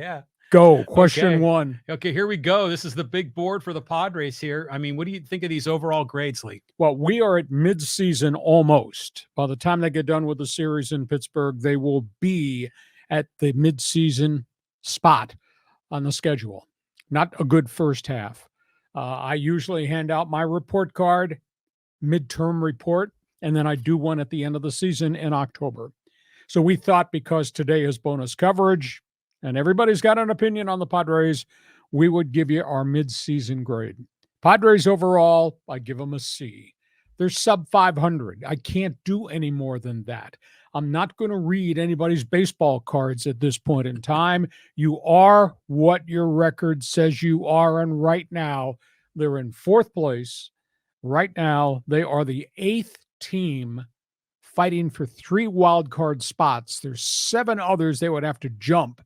yeah. Go. Question Okay. one. Okay, here we go. This is the big board for the Padres here. I mean, what do you think of these overall grades, Lee? Well, we are at midseason almost. By the time they get done with the series in Pittsburgh, they will be at the midseason spot on the schedule. Not a good first half. I usually hand out my report card, midterm report, and then I do one at the end of the season in October. So we thought because today is bonus coverage and everybody's got an opinion on the Padres, we would give you our midseason grade. Padres overall, I give them a C. They're sub 500. I can't do any more than that. I'm not going to read anybody's baseball cards at this point in time. You are what your record says you are. And right now, they're in fourth place. Right now, they are the eighth team fighting for 3 wild card spots. There's 7 others they would have to jump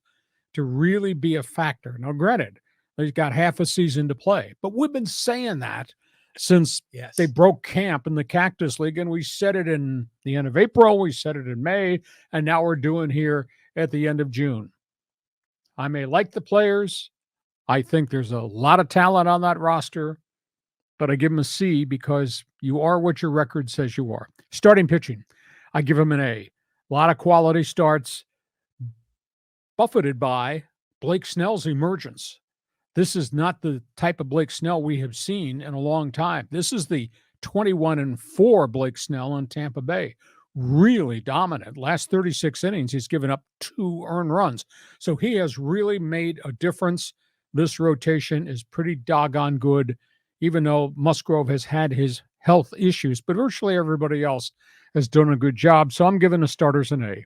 to really be a factor. Now, granted, they've got half a season to play, but we've been saying that since they broke camp in the Cactus League, and we said it in the end of April, we said it in May, and now we're doing here at the end of June. I may like the players. I think there's a lot of talent on that roster, but I give them a C because you are what your record says you are. Starting pitching, I give them an A. A lot of quality starts, buffeted by Blake Snell's emergence. This is not the type of Blake Snell we have seen in a long time. This is the 21-4 Blake Snell in Tampa Bay. Really dominant. Last 36 innings, he's given up 2 earned runs. So he has really made a difference. This rotation is pretty doggone good, even though Musgrove has had his health issues, but virtually everybody else has done a good job. So I'm giving the starters an A.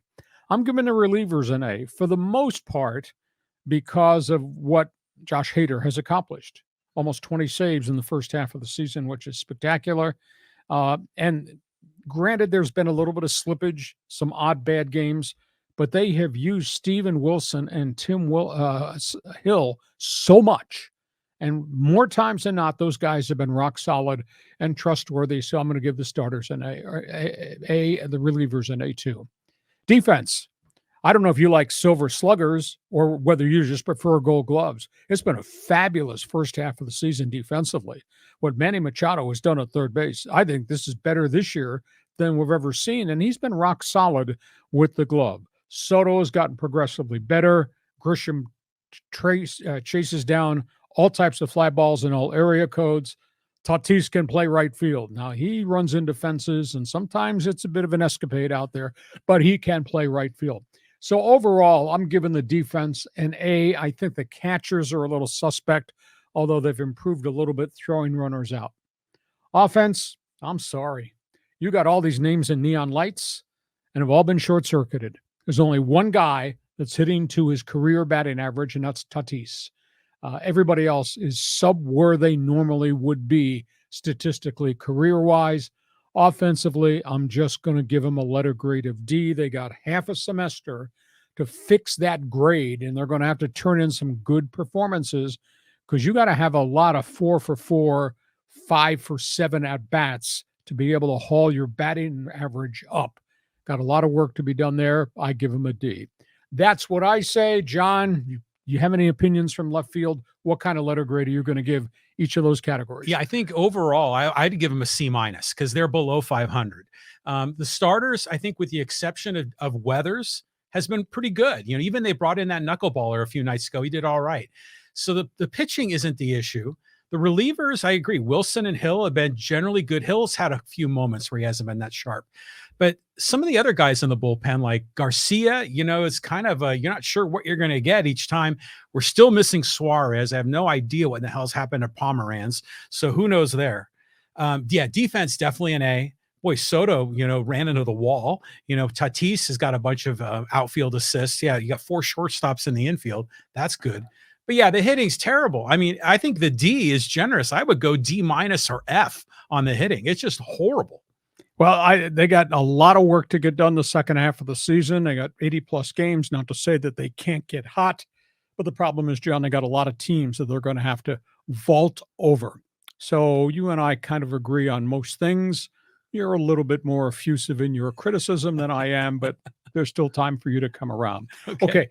I'm giving the relievers an A for the most part because of what Josh Hader has accomplished. Almost 20 saves in the first half of the season, which is spectacular. And granted, there's been a little bit of slippage, some odd bad games, but they have used Steven Wilson and Tim Hill so much. And more times than not, those guys have been rock solid and trustworthy. So I'm going to give the starters an A, the relievers an A too. Defense. I don't know if you like silver sluggers or whether you just prefer gold gloves. It's been a fabulous first half of the season defensively. What Manny Machado has done at third base, I think this is better this year than we've ever seen. And he's been rock solid with the glove. Soto has gotten progressively better. Grisham chases down all types of fly balls in all area codes. Tatis can play right field. Now, he runs into fences, and sometimes it's a bit of an escapade out there, but he can play right field. So overall, I'm giving the defense an A. I think the catchers are a little suspect, although they've improved a little bit throwing runners out. Offense, I'm sorry. You got all these names in neon lights and have all been short-circuited. There's only one guy that's hitting to his career batting average, and that's Tatis. Everybody else is sub where they normally would be statistically, career-wise. Offensively, I'm just going to give them a letter grade of D. They got half a semester to fix that grade, and they're going to have to turn in some good performances because you got to have a lot of 4 for 4, 5 for 7 at-bats to be able to haul your batting average up. Got a lot of work to be done there. I give them a D. That's what I say. John, you have any opinions from left field? What kind of letter grade are you going to give each of those categories? Yeah, I think overall, I'd give them a C- because they're below 500. The starters, I think with the exception of Weathers, has been pretty good. You know, even they brought in that knuckleballer a few nights ago. He did all right. So the pitching isn't the issue. The relievers, I agree. Wilson and Hill have been generally good. Hill's had a few moments where he hasn't been that sharp. But some of the other guys in the bullpen, like Garcia, you know, it's kind of you're not sure what you're going to get each time. We're still missing Suarez. I have no idea what the hell's happened to Pomeranz. So who knows there? Yeah, defense, definitely an A. Boy, Soto, you know, ran into the wall. You know, Tatis has got a bunch of outfield assists. Yeah, you got 4 shortstops in the infield. That's good. But yeah, the hitting's terrible. I mean, I think the D is generous. I would go D- or F on the hitting. It's just horrible. Well, they got a lot of work to get done the second half of the season. They got 80-plus games. Not to say that they can't get hot, but the problem is, John, they got a lot of teams that they're going to have to vault over. So you and I kind of agree on most things. You're a little bit more effusive in your criticism than I am, but there's still time for you to come around. Okay,